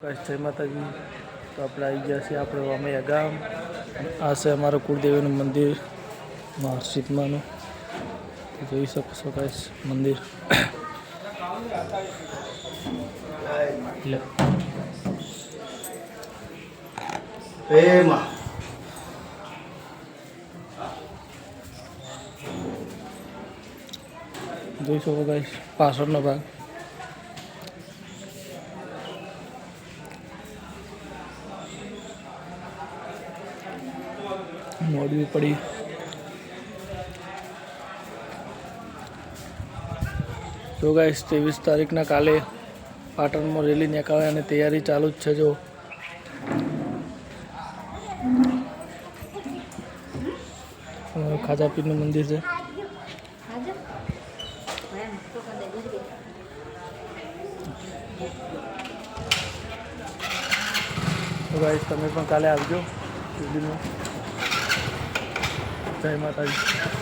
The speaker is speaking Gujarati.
જય માતાજી. તો આપણે આવી ગયા છીએ આપણે વામૈયા ગામ. આ છે અમારું કુળદેવીનું મંદિર મહાસીતમાનું. જોઈ શકો છો ગાઈસ મંદિર. જોઈ શકો ગાઈસ પાછળનો ભાગ. મોડવી પડી. જો ગાઈસ 23 તારીખના કાલે પાટણમાં રેલી નીકળવાની તૈયારી ચાલુ જ છે. જો ખાજાપીરનું મંદિર છે. તો ગાઈસ તમે પણ કાલે આવજો રેલીમાં. જય માતાજી.